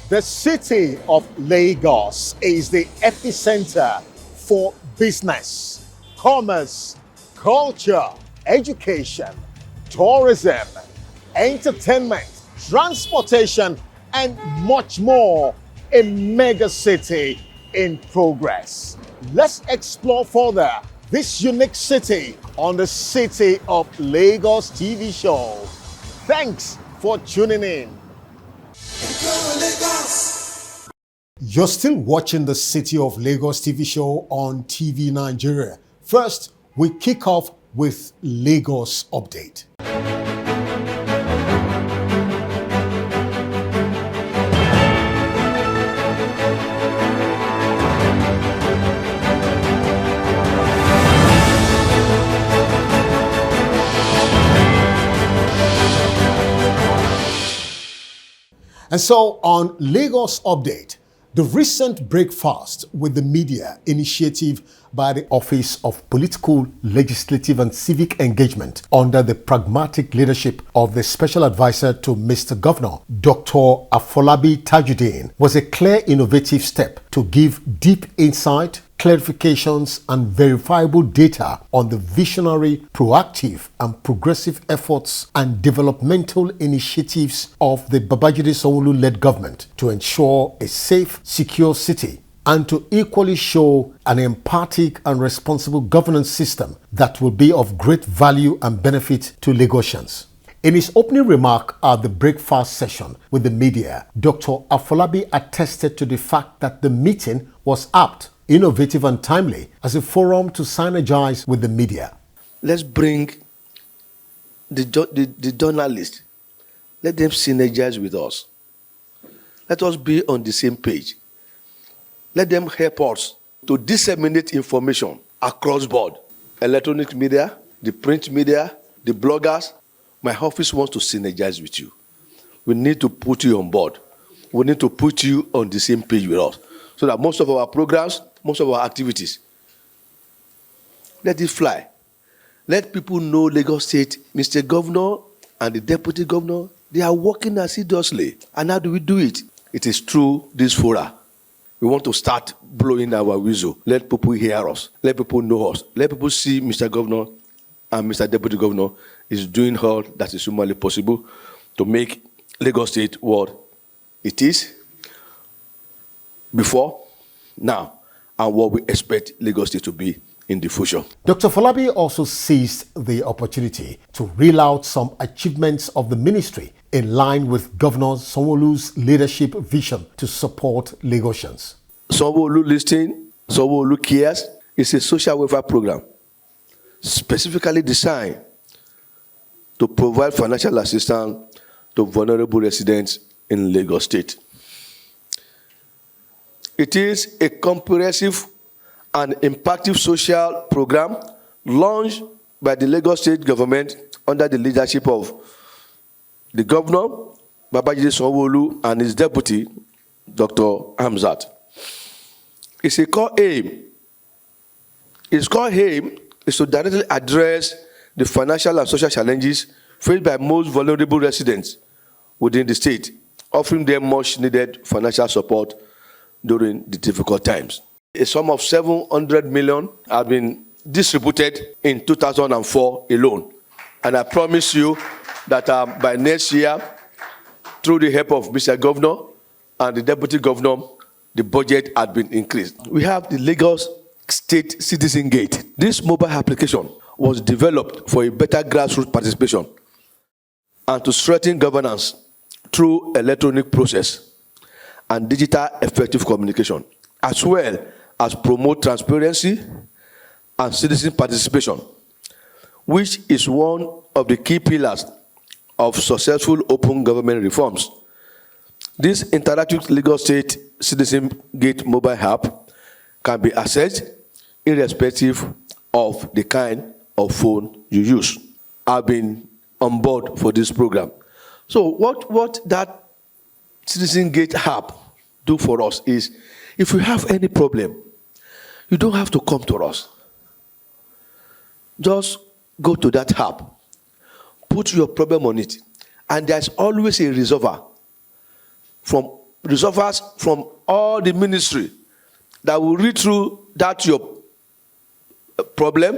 The city of Lagos is the epicenter for business, commerce, culture, education, tourism, entertainment, transportation, and much more. A mega city in progress. Let's explore further this unique city on the City of Lagos TV show. Thanks for tuning in. You're still watching the City of Lagos TV show on TV Nigeria. First, we kick off with Lagos Update. And so on Lagos Update, the recent breakfast with the media initiative by the Office of Political, Legislative and Civic Engagement under the pragmatic leadership of the Special Advisor to Mr. Governor, Dr. Afolabi Tajudeen, was a clear innovative step to give deep insight, clarifications and verifiable data on the visionary, proactive and progressive efforts and developmental initiatives of the Babajide Sanwo-led government to ensure a safe, secure city and to equally show an empathic and responsible governance system that will be of great value and benefit to Lagosians. In his opening remark at the breakfast session with the media, Dr. Afolabi attested to the fact that the meeting was apt, innovative and timely as a forum to synergize with the media. Let's bring the journalists. Let them synergize with us. Let us be on the same page. Let them help us to disseminate information across board. Electronic media, the print media, the bloggers. My office wants to synergize with you. We need to put you on board. We need to put you on the same page with us so that most of our programs, most of our activities, let it fly. Let people know Lagos State, Mr. Governor and the Deputy Governor, they are working assiduously. And how do we do it? It is through this fora. We want to start blowing our whistle. Let people hear us. Let people know us. Let people see Mr. Governor and Mr. Deputy Governor is doing all that is humanly possible to make Lagos State what it is before, now, and what we expect Lagos State to be in the future. Dr. Falabi also seized the opportunity to reel out some achievements of the ministry in line with Governor Sanwo-Olu's leadership vision to support Lagosians. Sanwo-Olu Listing, Sanwo-Olu Cares is a social welfare program specifically designed to provide financial assistance to vulnerable residents in Lagos State. It is a comprehensive and impactful social program launched by the Lagos State government under the leadership of the Governor, Babajide Sanwo-Olu, and his deputy, Dr. Hamzat. Its core aim is to directly address the financial and social challenges faced by most vulnerable residents within the state, offering them much needed financial support during the difficult times. A sum of 700 million have been distributed in 2004 alone. And I promise you that by next year, through the help of Mr. Governor and the Deputy Governor, the budget had been increased. We have the Lagos State Citizen Gate. This mobile application was developed for a better grassroots participation and to strengthen governance through electronic process and digital effective communication, as well as promote transparency and citizen participation, which is one of the key pillars of successful open government reforms. This interactive Lagos State Citizen Gate mobile app can be accessed irrespective of the kind of phone you use. I've been on board for this program. So what that Citizen Gate app do for us is, if you have any problem, you don't have to come to us. Just go to that app, put your problem on it, and there's always a resolver from resources from all the ministry that will read through that your problem,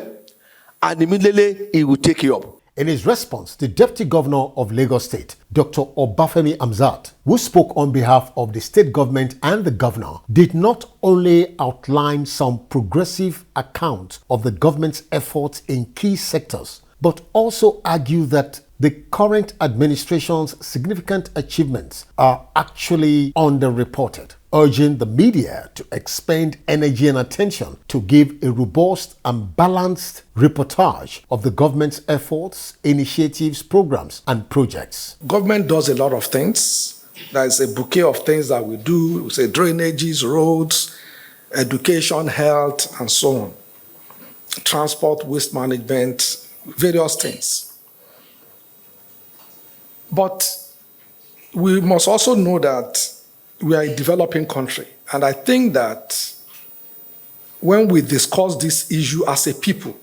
and immediately he will take you up. In his response, the Deputy Governor of Lagos State, Dr. Obafemi Hamzat, who spoke on behalf of the state government and the governor, did not only outline some progressive accounts of the government's efforts in key sectors, but also argue that the current administration's significant achievements are actually underreported, urging the media to expend energy and attention to give a robust and balanced reportage of the government's efforts, initiatives, programs, and projects. Government does a lot of things. There is a bouquet of things that we do. We say drainages, roads, education, health, and so on. Transport, waste management, various things. But we must also know that we are a developing country. And I think that when we discuss this issue as a people,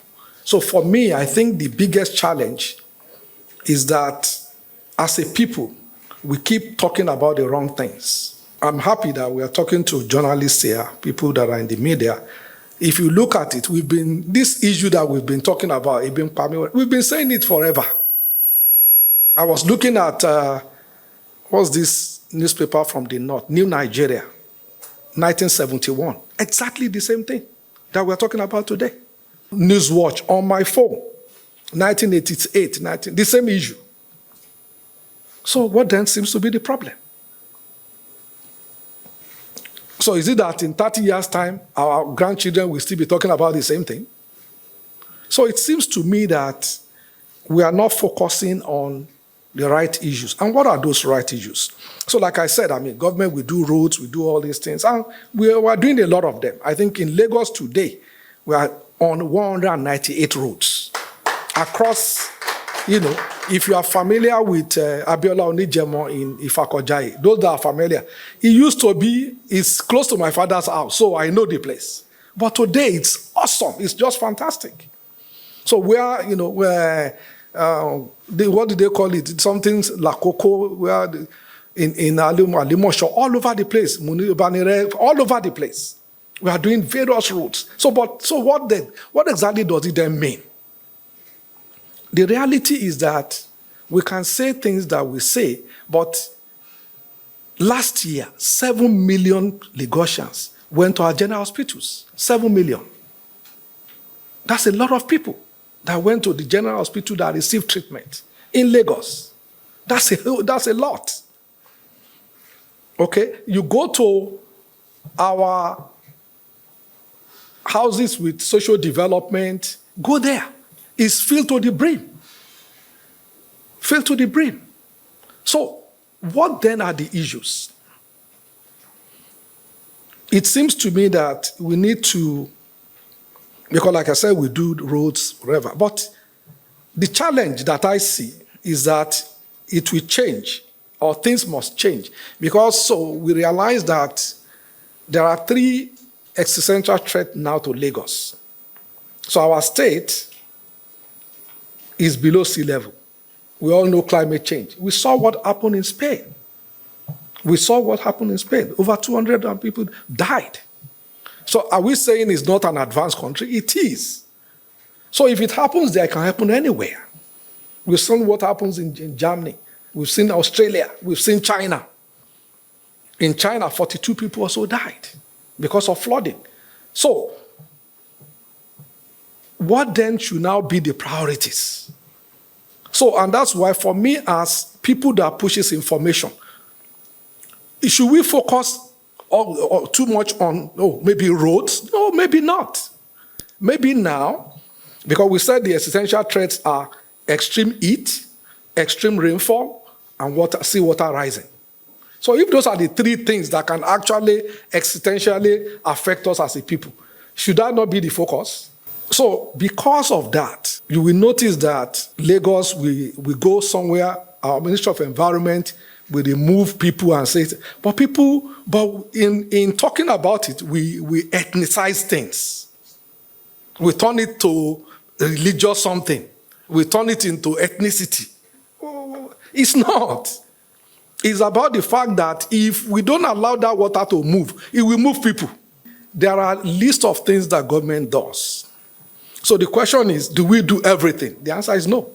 so for me, I think the biggest challenge is that as a people, we keep talking about the wrong things. I'm happy that we are talking to journalists here, people that are in the media. If you look at it, this issue that we've been talking about, we've been saying it forever. I was looking at, what's this newspaper from the north, New Nigeria, 1971. Exactly the same thing that we're talking about today. Newswatch on my phone, 1988, the same issue. So what then seems to be the problem? So is it that in 30 years' time, our grandchildren will still be talking about the same thing? So it seems to me that we are not focusing on the right issues. And what are those right issues? So like I said, government, we do roads, we do all these things, and we are doing a lot of them. I think in Lagos today, we are on 198 roads across, if you are familiar with Abiola Onijemo in Ifakojai, those that are familiar, it's close to my father's house, so I know the place. But today, it's awesome. It's just fantastic. So what do they call it? Something La Coco, where in Alimosho, all over the place, Munibanire, all over the place. We are doing various routes. So what then? What exactly does it then mean? The reality is that we can say things that we say, but last year, 7 million Lagosians went to our general hospitals. 7 million. That's a lot of people that went to the general hospital that received treatment in Lagos. That's a lot. Okay? You go to our houses with social development, go there. It's filled to the brim. Filled to the brim. So, what then are the issues? It seems to me that we need to, because like I said, we do roads, whatever. But the challenge that I see is that it will change, or things must change. Because we realize that there are 3 existential threats now to Lagos. So our state is below sea level. We all know climate change. We saw what happened in Spain. Over 200 people died. So are we saying it's not an advanced country? It is. So if it happens there, it can happen anywhere. We've seen what happens in Germany. We've seen Australia. We've seen China. In China, 42 people also died because of flooding. So what then should now be the priorities? And that's why for me, as people that pushes information, should we focus too much on, maybe roads? No, maybe not. Maybe now, because we said the existential threats are extreme heat, extreme rainfall, and seawater rising. So if those are the 3 things that can actually existentially affect us as a people, should that not be the focus? So because of that, you will notice that Lagos, we go somewhere, our Ministry of Environment, we remove people and say, but in talking about it, we ethnicize things. We turn it to religious something. We turn it into ethnicity. It's not. It's about the fact that if we don't allow that water to move, it will move people. There are a list of things that government does. So the question is, do we do everything? The answer is no.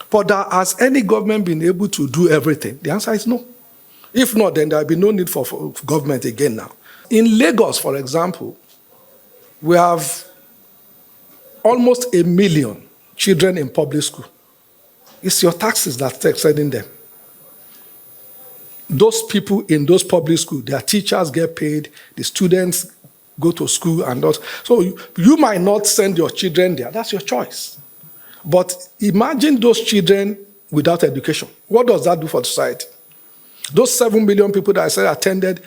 But has any government been able to do everything? The answer is no. If not, then there will be no need for government again now. In Lagos, for example, we have almost 1 million children in public school. It's your taxes that's sending them. Those people in those public schools, their teachers get paid, the students go to school and not. So you might not send your children there. That's your choice. But imagine those children without education. What does that do for society? Those 7 million people that I said attended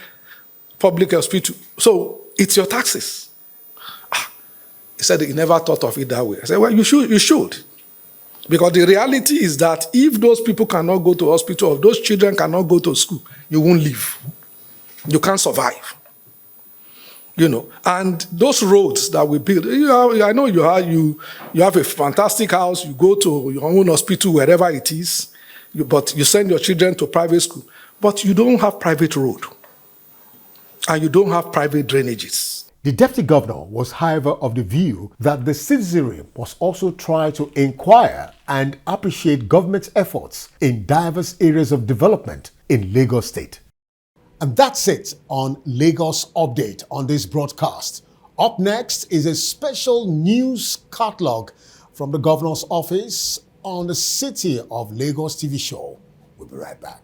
public hospital. So it's your taxes. He said he never thought of it that way. I said, well, you should. Because the reality is that if those people cannot go to hospital, or those children cannot go to school, you won't live. You can't survive. And those roads that we build, I know you have a fantastic house, you go to your own hospital, wherever it is, but you send your children to private school, but you don't have private road, and you don't have private drainages. The Deputy Governor was, however, of the view that the citizenry must also try to inquire and appreciate government's efforts in diverse areas of development in Lagos State. And that's it on Lagos Update on this broadcast. Up next is a special news catalog from the Governor's office on the City of Lagos TV show. We'll be right back.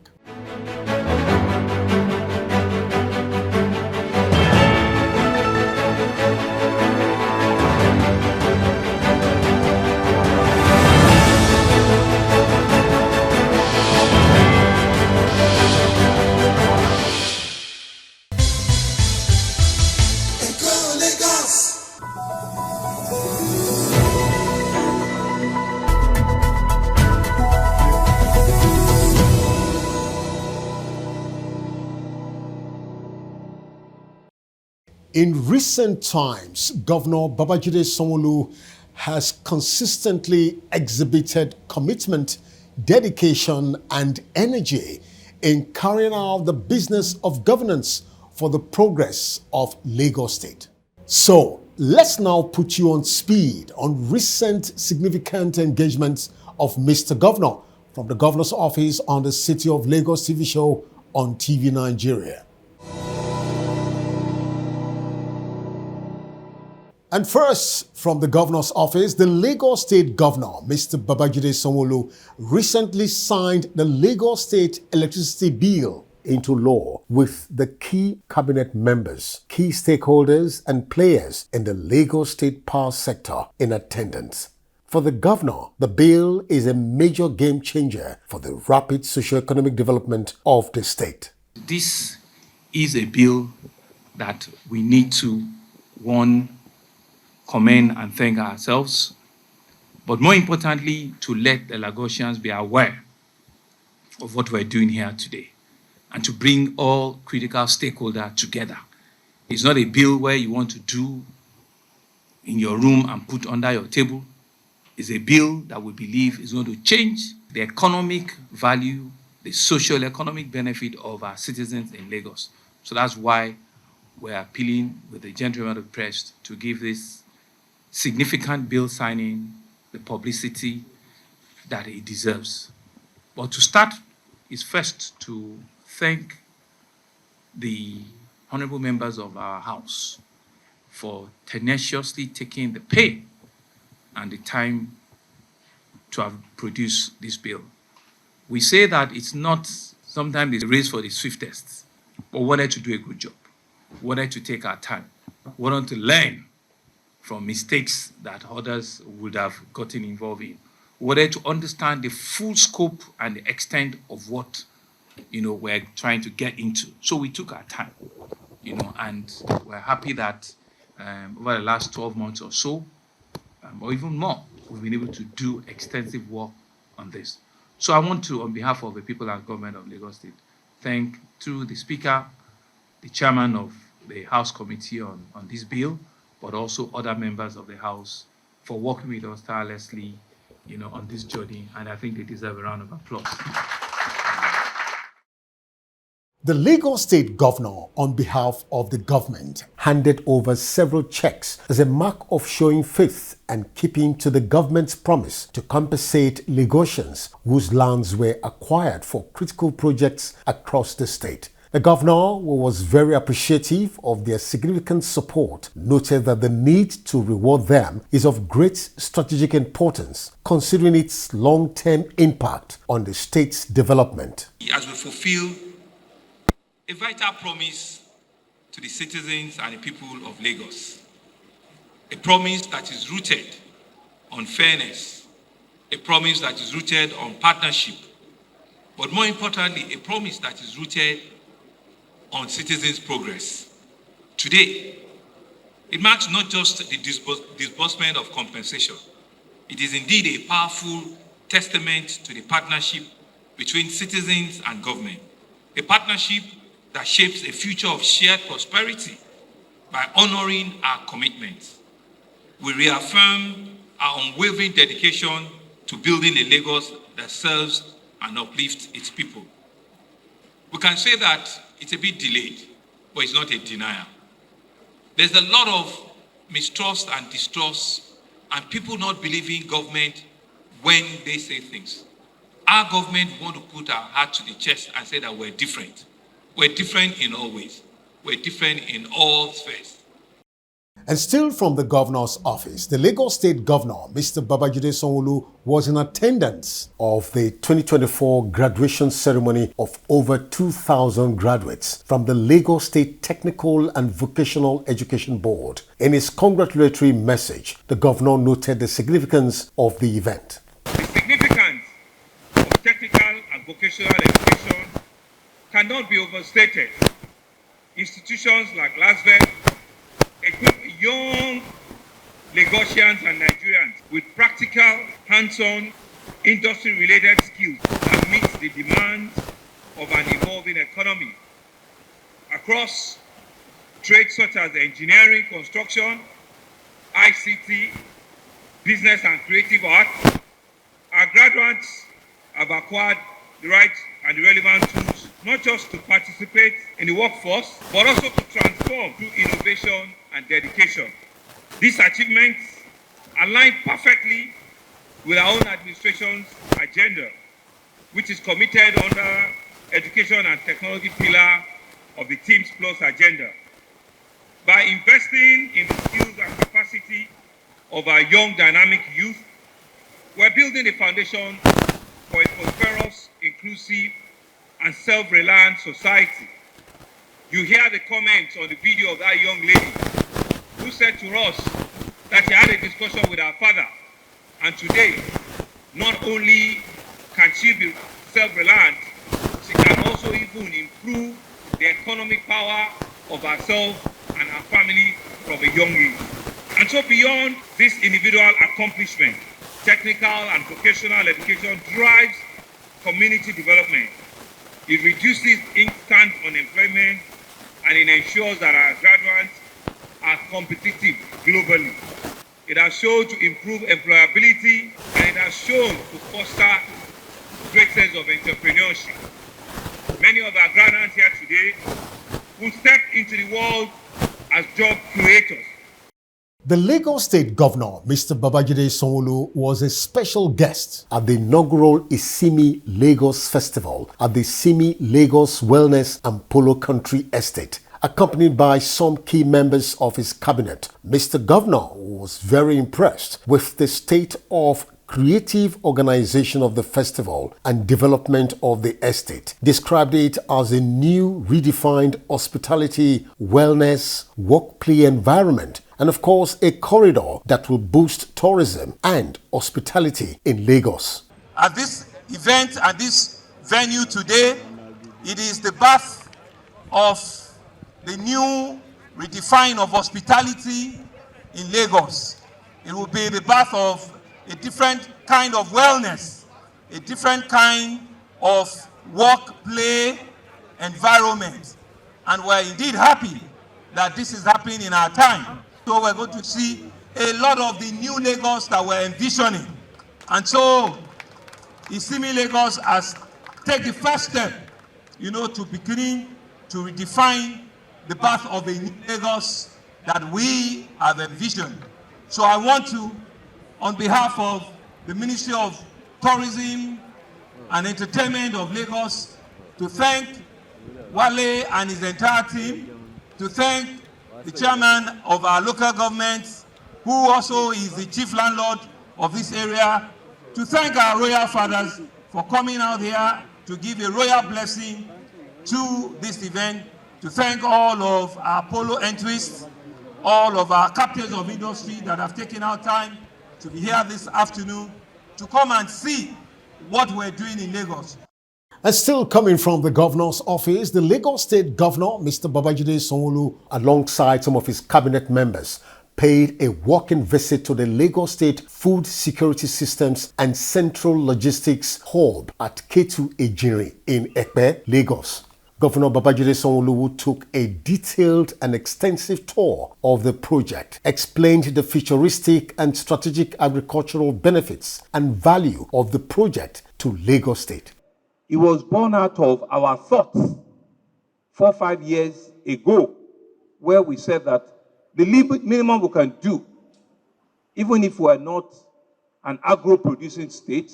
In recent times, Governor Babajide Sanwo has consistently exhibited commitment, dedication, and energy in carrying out the business of governance for the progress of Lagos State. So, let's now put you on speed on recent significant engagements of Mr. Governor from the Governor's office on the City of Lagos TV show on TV Nigeria. And first, from the Governor's office, the Lagos State Governor, Mr. Babajide Sanwo, recently signed the Lagos State Electricity Bill into law with the key cabinet members, key stakeholders, and players in the Lagos State power sector in attendance. For the Governor, the bill is a major game changer for the rapid socio-economic development of the state. This is a bill that we need to, commend and thank ourselves, but more importantly, to let the Lagosians be aware of what we're doing here today and to bring all critical stakeholders together. It's not a bill where you want to do in your room and put under your table. It's a bill that we believe is going to change the economic value, the social economic benefit of our citizens in Lagos. So that's why we're appealing with the gentleman of the press to give this significant bill signing the publicity that it deserves. But to start is first to thank the honorable members of our House for tenaciously taking the pay and the time to have produced this bill. We say that it's not sometimes a race for the swiftest, but we wanted to do a good job. We wanted to take our time. We wanted to learn from mistakes that others would have gotten involved in. We wanted to understand the full scope and the extent of what, we're trying to get into. So we took our time, and we're happy that over the last 12 months or so, or even more, we've been able to do extensive work on this. So I want to, on behalf of the people and government of Lagos State, thank through the Speaker, the Chairman of the House Committee on this bill, but also other members of the House for working with us tirelessly, on this journey, and I think they deserve a round of applause. The Lagos State Governor, on behalf of the government, handed over several checks as a mark of showing faith and keeping to the government's promise to compensate Lagosians whose lands were acquired for critical projects across the state. The governor, who was very appreciative of their significant support, noted that the need to reward them is of great strategic importance, considering its long-term impact on the state's development. As we fulfill a vital promise to the citizens and the people of Lagos, a promise that is rooted on fairness, a promise that is rooted on partnership, but more importantly, a promise that is rooted on citizens' progress. Today, it marks not just the disbursement of compensation, it is indeed a powerful testament to the partnership between citizens and government, a partnership that shapes a future of shared prosperity by honoring our commitments. We reaffirm our unwavering dedication to building a Lagos that serves and uplifts its people. We can say that it's a bit delayed, but it's not a denial. There's a lot of mistrust and distrust and people not believing government when they say things. Our government want to put our heart to the chest and say that we're different. We're different in all ways. We're different in all spheres. And still from the governor's office, the Lagos State Governor, Mr. Babajide Sanwo, was in attendance of the 2024 graduation ceremony of over 2,000 graduates from the Lagos State Technical and Vocational Education Board. In his congratulatory message, the governor noted the significance of the event. The significance of technical and vocational education cannot be overstated. Institutions like LASVET equip young Lagosians and Nigerians with practical, hands-on, industry-related skills that meet the demands of an evolving economy. Across trades such as engineering, construction, ICT, business and creative arts, our graduates have acquired the right and the relevant tools, not just to participate in the workforce, but also to transform through innovation and dedication. These achievements align perfectly with our own administration's agenda, which is committed under education and technology pillar of the Teams Plus agenda. By investing in the skills and capacity of our young dynamic youth, we're building a foundation for a prosperous, inclusive, and self-reliant society. You hear the comments on the video of that young lady who said to us that she had a discussion with her father, and today, not only can she be self-reliant, she can also even improve the economic power of herself and her family from a young age. And so beyond this individual accomplishment, technical and vocational education drives community development. It reduces instant unemployment, and it ensures that our graduates are competitive globally. It has shown to improve employability, and it has shown to foster great sense of entrepreneurship. Many of our graduates here today will step into the world as job creators. The Lagos State Governor, Mr. Babajide Sanwo, was a special guest at the inaugural Isimi Lagos Festival at the Isimi Lagos Wellness and Polo Country Estate, accompanied by some key members of his cabinet. Mr. Governor was very impressed with the state of creative organization of the festival and development of the estate, described it as a new redefined hospitality, wellness, work-play environment, and of course a corridor that will boost tourism and hospitality in Lagos. At this event and this venue today, it is the birth of the new redefine of hospitality in Lagos. It will be the birth of a different kind of wellness, a different kind of work-play environment. And we're indeed happy that this is happening in our time. So we're going to see a lot of the new Lagos that we're envisioning. And so Isimi Lagos has taken the first step, to beginning to redefine the path of a new Lagos that we have envisioned. So I want to, on behalf of the Ministry of Tourism and Entertainment of Lagos, to thank Wale and his entire team, to thank the chairman of our local government, who also is the chief landlord of this area, to thank our royal fathers for coming out here to give a royal blessing to this event, to thank all of our polo entries, all of our captains of industry that have taken our time to be here this afternoon to come and see what we're doing in Lagos. And still coming from the governor's office, the Lagos State Governor, Mr. Babajide Sanwo, alongside some of his cabinet members, paid a walking visit to the Lagos State Food Security Systems and Central Logistics Hub at Ketu Ejiri in Epe, Lagos. Governor Babajide Sanwo took a detailed and extensive tour of the project, explained the futuristic and strategic agricultural benefits and value of the project to Lagos State. It was born out of our thoughts 4 or 5 years ago, where we said that the minimum we can do, even if we are not an agro-producing state,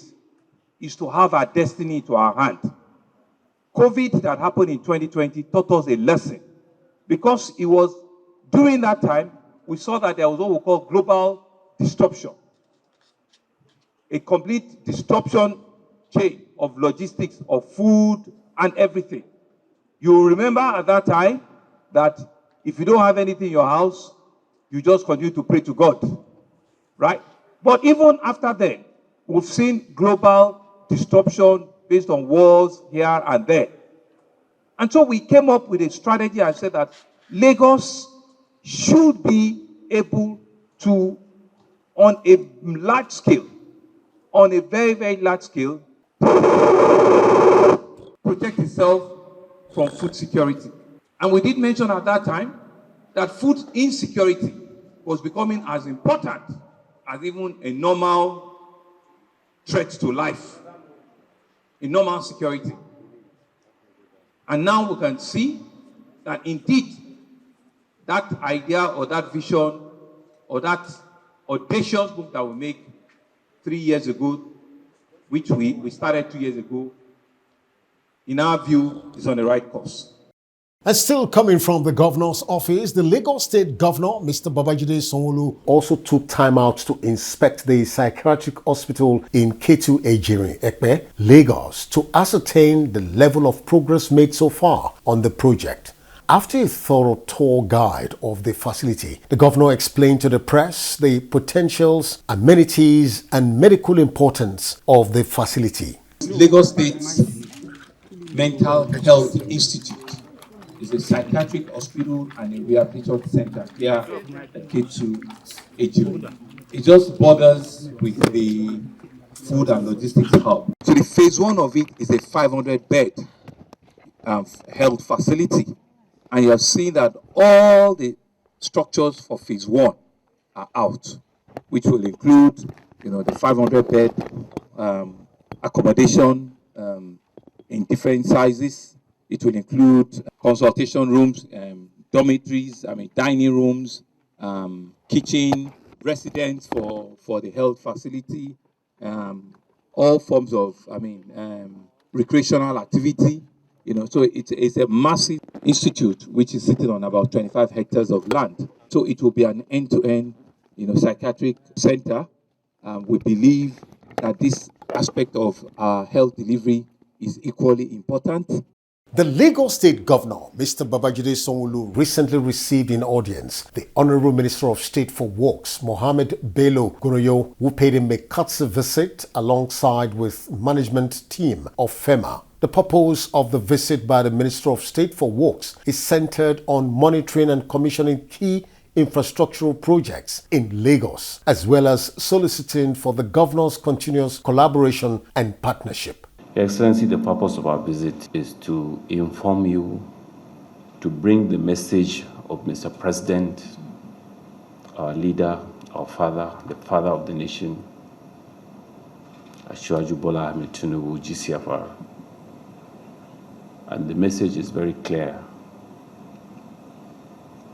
is to have our destiny to our hand. COVID that happened in 2020 taught us a lesson, because it was during that time we saw that there was what we call global disruption, a complete disruption chain of logistics, of food and everything. You remember at that time that if you don't have anything in your house, you just continue to pray to God, right? But even after then, we've seen global disruption based on wars here and there. And so we came up with a strategy and said that Lagos should be able to, on a large scale, on a very, very large scale, protect itself from food security. And we did mention at that time that food insecurity was becoming as important as even a normal threat to life, a normal security. And now we can see that indeed that idea or that vision or that audacious move that we made 3 years ago, which we started 2 years ago, in our view, is on the right course. And still coming from the governor's office, the Lagos State Governor, Mr. Babajide Sanwo, also took time out to inspect the psychiatric hospital in Ketu Ejiri, Epe, Lagos, to ascertain the level of progress made so far on the project. After a thorough tour guide of the facility, the governor explained to the press the potentials, amenities, and medical importance of the facility. Lagos State Mental Health Institute is a psychiatric hospital and a rehabilitation center here at Ketu Ejiri. It just borders with the food and logistics hub. So the phase 1 of it is a 500-bed health facility. And you have seen that all the structures for phase 1 are out, which will include, the 500-bed accommodation in different sizes. It will include consultation rooms, dormitories, dining rooms, kitchen, residence for the health facility, all forms of, recreational activity. So it's a massive institute which is sitting on about 25 hectares of land. So it will be an end-to-end, psychiatric center. We believe that this aspect of our health delivery is equally important. The Lagos State Governor, Mr. Babajide Sanwo, recently received in audience the Honorable Minister of State for Works, Mohammed Bello Goroyo, who paid him a courtesy visit alongside with management team of FEMA. The purpose of the visit by the Minister of State for Works is centered on monitoring and commissioning key infrastructural projects in Lagos, as well as soliciting for the governor's continuous collaboration and partnership. Your Excellency, the purpose of our visit is to inform you, to bring the message of Mr. President, our leader, our father, the father of the nation, Asiwaju Bola Ahmed Tinubu, GCFR. And the message is very clear.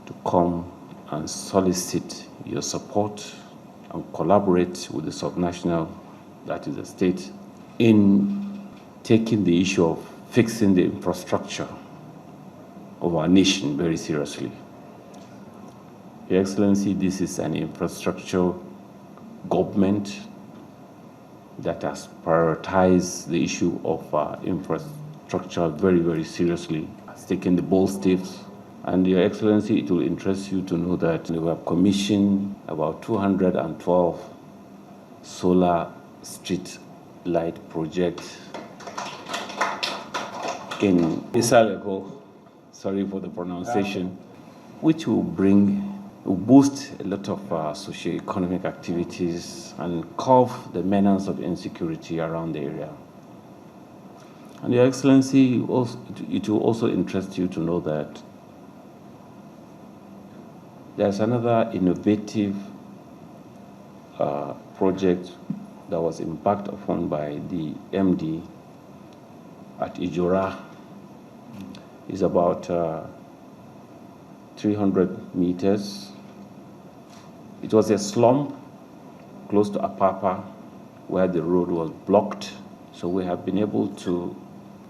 to come and solicit your support and collaborate with the subnational, that is the state, in taking the issue of fixing the infrastructure of our nation very seriously. Your Excellency, this is an infrastructure government that has prioritized the issue of infrastructure very, very seriously, has taken the bold steps. And Your Excellency, it will interest you to know that we have commissioned about 212 solar street light projects in Isaleko, sorry for the pronunciation, which will boost a lot of socio-economic activities and curb the menace of insecurity around the area. And Your Excellency, it will also interest you to know that there's another innovative project that was embarked upon by the MD at Ijora. It's about 300 meters. It was a slump close to Apapa where the road was blocked. So we have been able to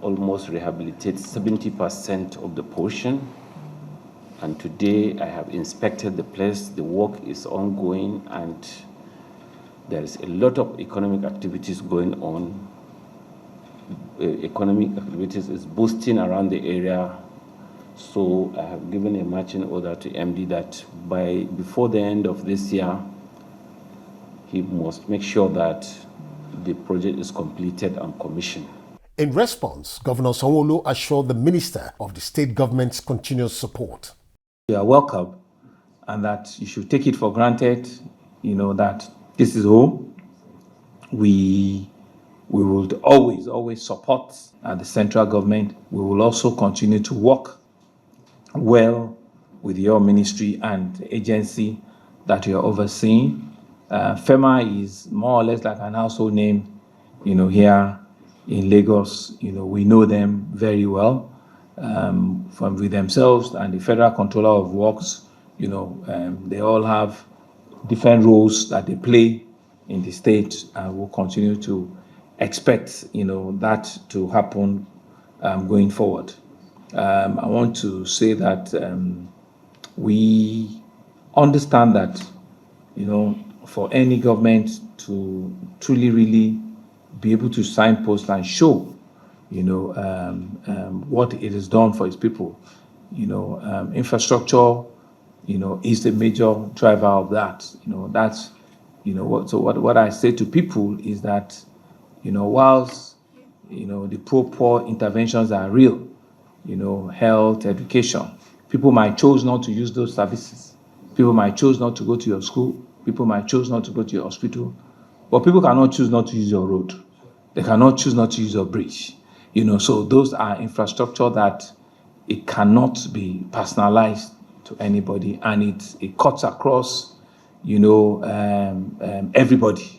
almost rehabilitate 70% of the portion. And today I have inspected the place. The work is ongoing and there is a lot of economic activities going on. Economic activities is boosting around the area. So I have given a marching order to MD that before the end of this year, he must make sure that the project is completed and commissioned. In response, Governor Sanwo assured the Minister of the State Government's continuous support. You are welcome, and that you should take it for granted, that this is home. We will always support the central government. We will also continue to work well with your ministry and agency that you are overseeing. FEMA is more or less like an household name, here in Lagos. We know them very well. From with themselves and the Federal Controller of Works, they all have different roles that they play in the state, and we'll continue to expect, that to happen going forward. I want to say that we understand that, for any government to truly, really be able to signpost and show what it has done for its people. Infrastructure, is the major driver of that. That's, what I say to people is that, whilst, the poor interventions are real, health, education, people might choose not to use those services. People might choose not to go to your school. People might choose not to go to your hospital. But people cannot choose not to use your road. They cannot choose not to use your bridge. So those are infrastructure that it cannot be personalized to anybody, and it cuts across, everybody.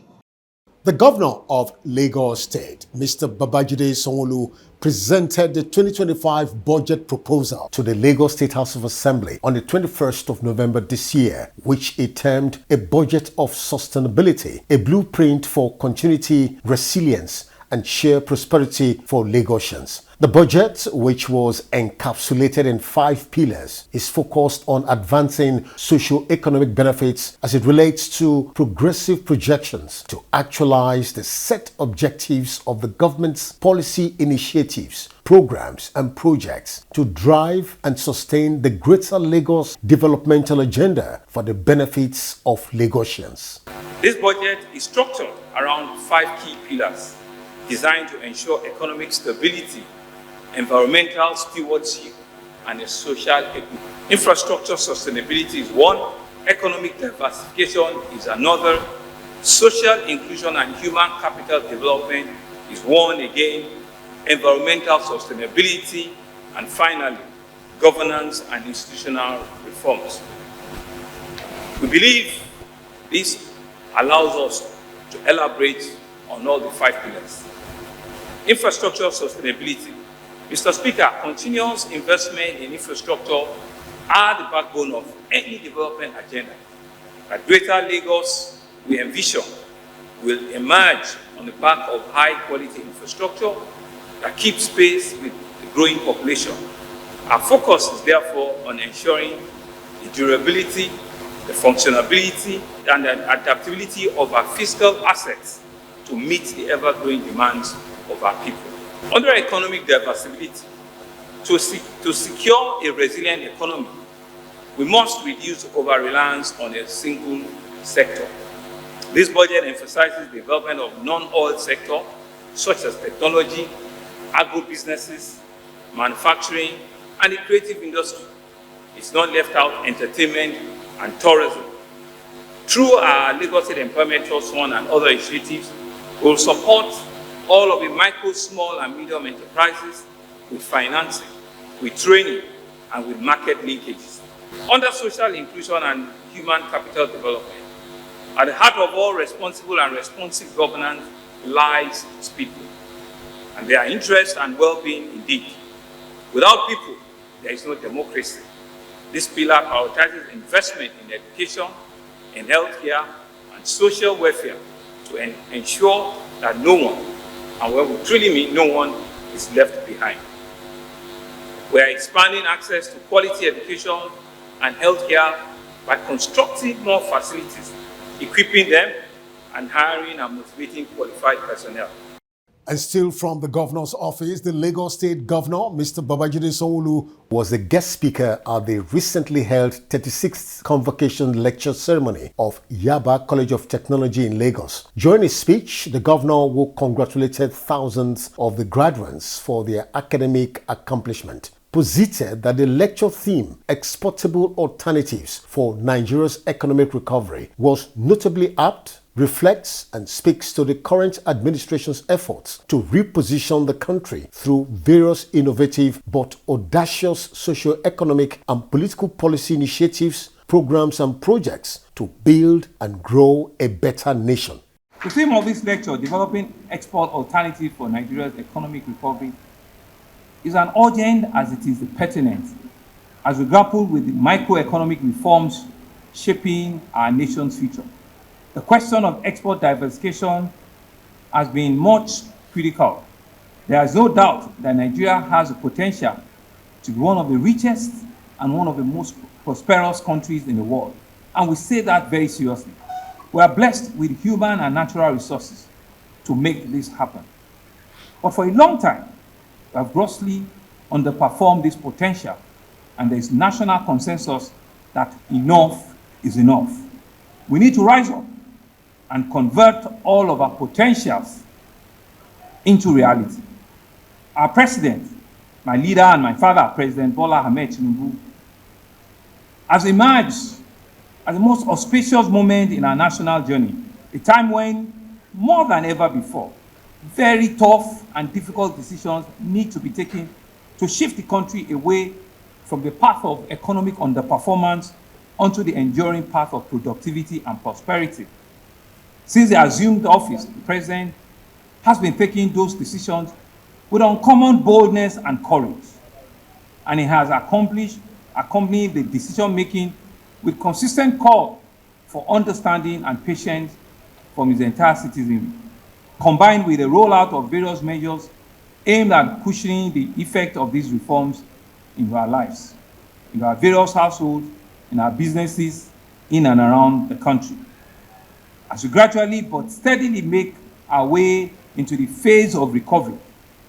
The governor of Lagos State, Mr. Babajide Sanwo, presented the 2025 budget proposal to the Lagos State House of Assembly on the 21st of November this year, which he termed a budget of sustainability, a blueprint for continuity, resilience, and shared prosperity for Lagosians. The budget, which was encapsulated in 5 pillars, is focused on advancing socio-economic benefits as it relates to progressive projections to actualize the set objectives of the government's policy initiatives, programs, and projects to drive and sustain the Greater Lagos developmental agenda for the benefits of Lagosians. This budget is structured around 5 key pillars designed to ensure economic stability, environmental stewardship, and a social equity. Infrastructure sustainability is one, economic diversification is another, social inclusion and human capital development is one again, environmental sustainability, and finally, governance and institutional reforms. We believe this allows us to elaborate on all the 5 pillars. Infrastructure sustainability. Mr. Speaker, continuous investment in infrastructure are the backbone of any development agenda. That Greater Lagos we envision will emerge on the back of high-quality infrastructure that keeps pace with the growing population. Our focus is therefore on ensuring the durability, the functionality, and the adaptability of our fiscal assets to meet the ever-growing demands of our people. Under economic diversibility, to secure a resilient economy, we must reduce over-reliance on a single sector. This budget emphasizes the development of non-oil sector, such as technology, agro-businesses, manufacturing, and the creative industry. It's not left out entertainment and tourism. Through our Lagos State Employment Trust Fund and other initiatives, we will support all of the micro, small, and medium enterprises with financing, with training, and with market linkages. Under social inclusion and human capital development, at the heart of all responsible and responsive governance lies its people, and their interest and well-being indeed. Without people, there is no democracy. This pillar prioritizes investment in education, in healthcare, and social welfare to ensure that no one, and when we truly mean no one, is left behind. We are expanding access to quality education and healthcare by constructing more facilities, equipping them, and hiring and motivating qualified personnel. And still from the governor's office, the Lagos State Governor, Mr. Babajide Sanwo, was a guest speaker at the recently held 36th Convocation Lecture Ceremony of Yaba College of Technology in Lagos. During his speech, the governor who congratulated thousands of the graduates for their academic accomplishment, posited that the lecture theme, Exportable Alternatives for Nigeria's Economic Recovery, was notably apt, reflects and speaks to the current administration's efforts to reposition the country through various innovative but audacious socio-economic and political policy initiatives, programs and projects to build and grow a better nation. The theme of this lecture, Developing Export Alternatives for Nigeria's Economic Recovery, is as urgent as it is pertinent as we grapple with the microeconomic reforms shaping our nation's future. The question of export diversification has been much critical. There is no doubt that Nigeria has the potential to be one of the richest and one of the most prosperous countries in the world, and we say that very seriously. We are blessed with human and natural resources to make this happen. But for a long time, we have grossly underperformed this potential, and there is national consensus that enough is enough. We need to rise up and convert all of our potentials into reality. Our president, my leader and my father, President Bola Ahmed Tinubu, has emerged as the most auspicious moment in our national journey, a time when, more than ever before, very tough and difficult decisions need to be taken to shift the country away from the path of economic underperformance onto the enduring path of productivity and prosperity. Since he assumed office, the president has been taking those decisions with uncommon boldness and courage, and he has accompanied the decision-making with consistent call for understanding and patience from his entire citizenry, combined with the rollout of various measures aimed at cushioning the effect of these reforms in our lives, in our various households, in our businesses, in and around the country. As we gradually but steadily make our way into the phase of recovery,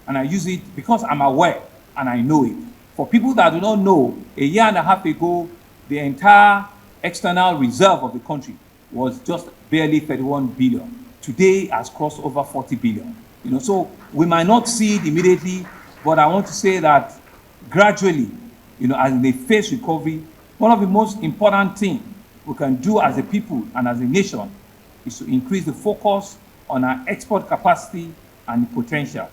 and I use it because I'm aware and I know it. For people that do not know, a year and a half ago, the entire external reserve of the country was just barely 31 billion. Today has crossed over 40 billion. So we might not see it immediately, but I want to say that gradually, as they face recovery, one of the most important things we can do as a people and as a nation is to increase the focus on our export capacity and potential.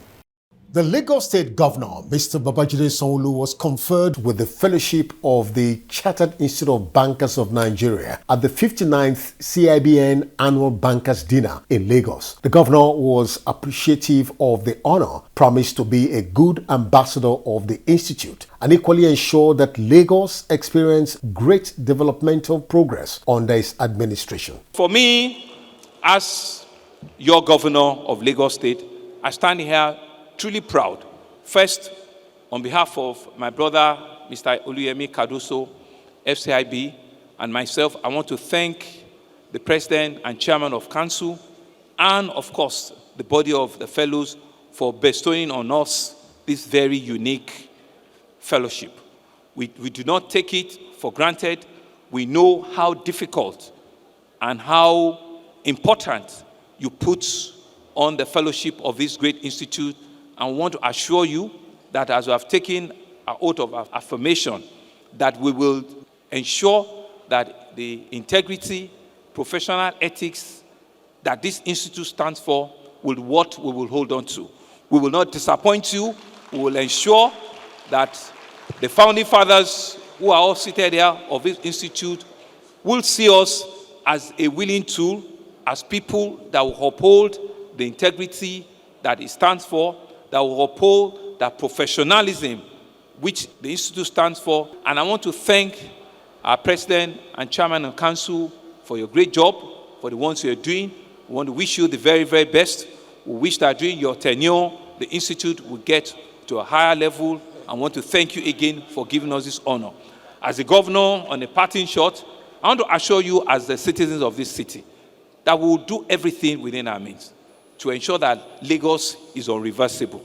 The Lagos State Governor, Mr. Babajide Sanwo, was conferred with the Fellowship of the Chartered Institute of Bankers of Nigeria at the 59th CIBN Annual Bankers Dinner in Lagos. The governor was appreciative of the honor, promised to be a good ambassador of the institute, and equally ensured that Lagos experienced great developmental progress under his administration. For me, as your governor of Lagos State, I stand here truly proud. First, on behalf of my brother, Mr. Oluyemi Cardoso, FCIB, and myself, I want to thank the President and Chairman of Council, and of course, the body of the fellows for bestowing on us this very unique fellowship. We do not take it for granted. We know how difficult and how important you put on the fellowship of this great institute, and want to assure you that as we have taken an oath of affirmation, that we will ensure that the integrity, professional ethics that this institute stands for will be what we will hold on to. We will not disappoint you. We will ensure that the founding fathers who are all seated here of this institute will see us as a willing tool, as people that will uphold the integrity that it stands for, that will uphold that professionalism which the institute stands for. And I want to thank our President and Chairman of Council for your great job, for the ones you are doing. We want to wish you the very, very best. We wish that during your tenure, the institute will get to a higher level. I want to thank you again for giving us this honor. As the governor, on a parting shot, I want to assure you as the citizens of this city that we will do everything within our means to ensure that Lagos is irreversible.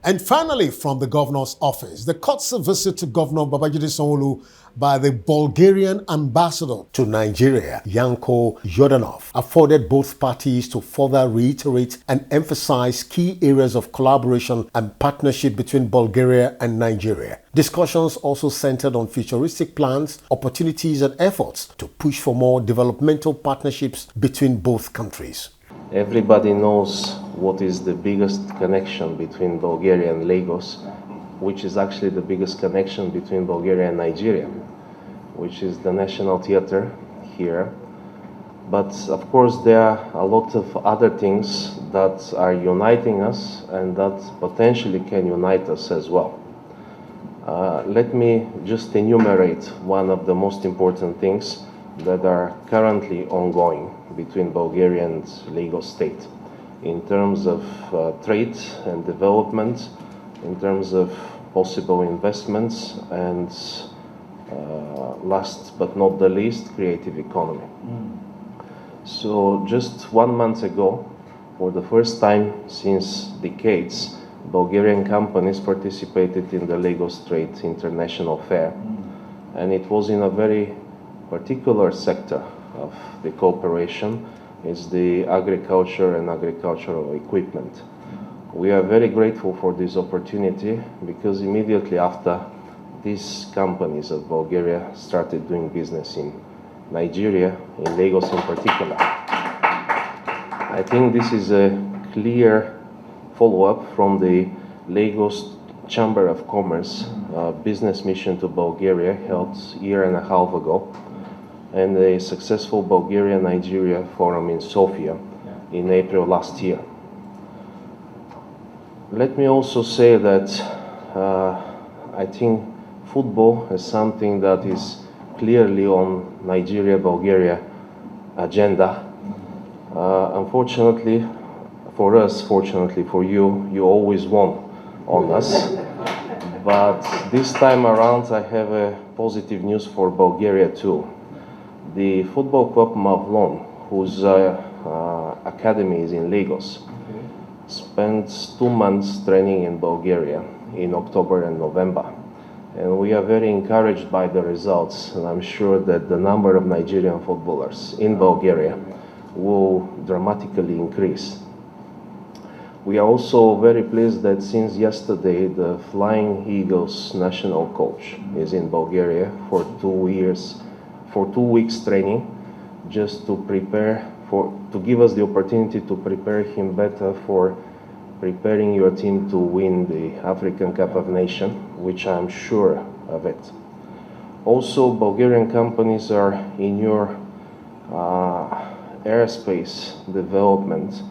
And finally, from the governor's office, the courtesy visit to Governor Babajide Sanwo by the Bulgarian ambassador to Nigeria, Yanko Yordanov, afforded both parties to further reiterate and emphasize key areas of collaboration and partnership between Bulgaria and Nigeria. Discussions also centered on futuristic plans, opportunities, and efforts to push for more developmental partnerships between both countries. Everybody knows what is the biggest connection between Bulgaria and Lagos, which is actually the biggest connection between Bulgaria and Nigeria, which is the National Theatre here. But of course there are a lot of other things that are uniting us and that potentially can unite us as well. Let me just enumerate one of the most important things that are currently ongoing between Bulgaria and Lagos State in terms of trade and development, in terms of possible investments, and last but not the least, creative economy. So just 1 month ago, for the first time since decades, Bulgarian companies participated in the Lagos Trade International Fair, and it was in a very particular sector of the cooperation. Is the agriculture and agricultural equipment. We are very grateful for this opportunity because immediately after, these companies of Bulgaria started doing business in Nigeria, in Lagos in particular. I think this is a clear follow-up from the Lagos Chamber of Commerce business mission to Bulgaria held a year and a half ago, and a successful Bulgaria-Nigeria forum in Sofia in April last year. Let me also say that I think football is something that is clearly on Nigeria-Bulgaria agenda. Unfortunately for us, fortunately for you, you always won on us. But this time around, I have a positive news for Bulgaria too. The football club Mavlon, whose academy is in Lagos, spent 2 months training in Bulgaria in October and November. And we are very encouraged by the results, and I'm sure that the number of Nigerian footballers in Bulgaria will dramatically increase. We are also very pleased that since yesterday, the Flying Eagles national coach is in Bulgaria for 2 weeks training, just to prepare to give us the opportunity to prepare him better for preparing your team to win the African Cup of Nations, which I'm sure of it. Also, Bulgarian companies are in your aerospace development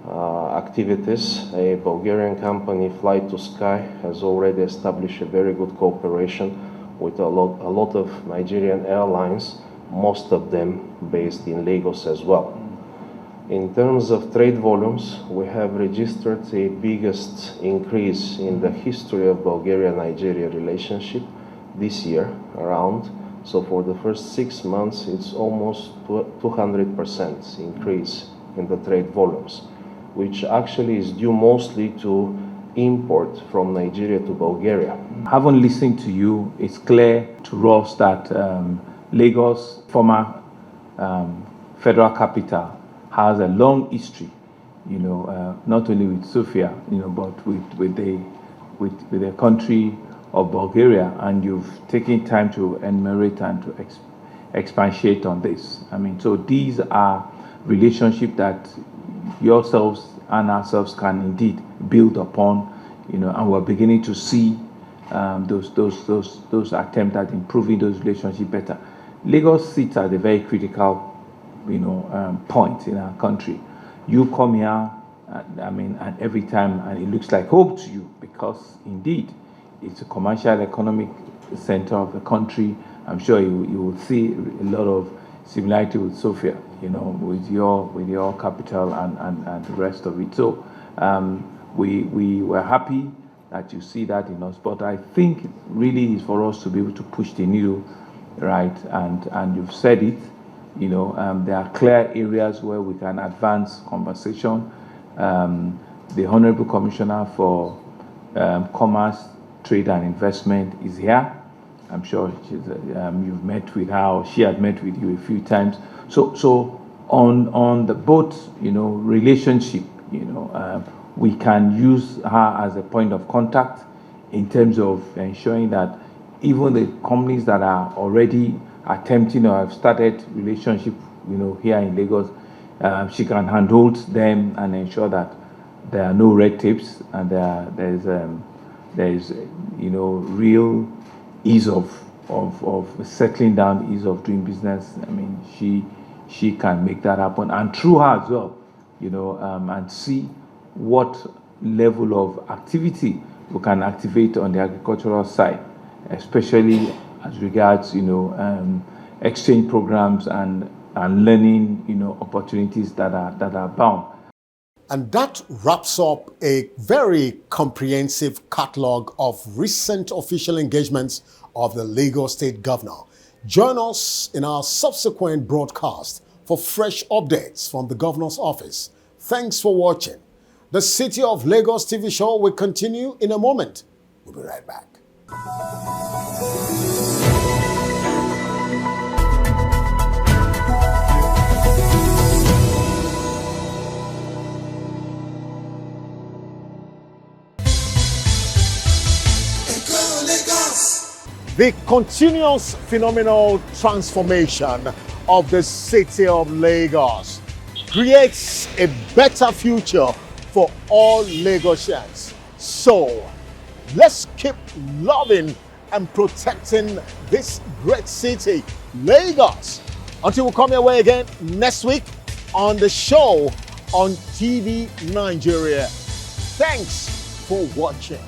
activities. A Bulgarian company, Fly to Sky, has already established a very good cooperation with a lot of Nigerian airlines, most of them based in Lagos as well. In terms of trade volumes, we have registered the biggest increase in the history of Bulgaria-Nigeria relationship this year around. So for the first 6 months, it's almost 200% increase in the trade volumes, which actually is due mostly to import from Nigeria to Bulgaria. Having listened to you, it's clear to us that Lagos, former federal capital, has a long history, not only with Sofia, but with the country of Bulgaria, and you've taken time to enumerate and to expatiate on this. I mean, so these are relationships that yourselves and ourselves can indeed build upon, and we're beginning to see those attempts at improving those relationships better. Lagos sits at a very critical, point in our country. You come here, and every time, and it looks like hope to you, because indeed, it's a commercial economic center of the country. I'm sure you will see a lot of similarity with Sofia, with your capital and the rest of it. So we were happy that you see that in us, but I think really is for us to be able to push the needle, right? And you've said it, there are clear areas where we can advance conversation. The Honorable Commissioner for Commerce, Trade and Investment is here. I'm sure you've met with her, or she had met with you a few times. So on the both relationship, we can use her as a point of contact in terms of ensuring that even the companies that are already attempting or have started relationship, here in Lagos, she can handhold them and ensure that there are no red tapes and there's real ease of settling down, ease of doing business. I mean, she can make that happen, and through her as well, and see what level of activity we can activate on the agricultural side, especially as regards, exchange programs and learning, opportunities that are bound. And that wraps up a very comprehensive catalog of recent official engagements of the Lagos State Governor. Join us in our subsequent broadcast for fresh updates from the Governor's office. Thanks for watching. The City of Lagos TV show will continue in a moment. We'll be right back. The continuous phenomenal transformation of the city of Lagos creates a better future for all Lagosians. So, let's keep loving and protecting this great city, Lagos. Until we come your way again next week on the show on TV Nigeria. Thanks for watching.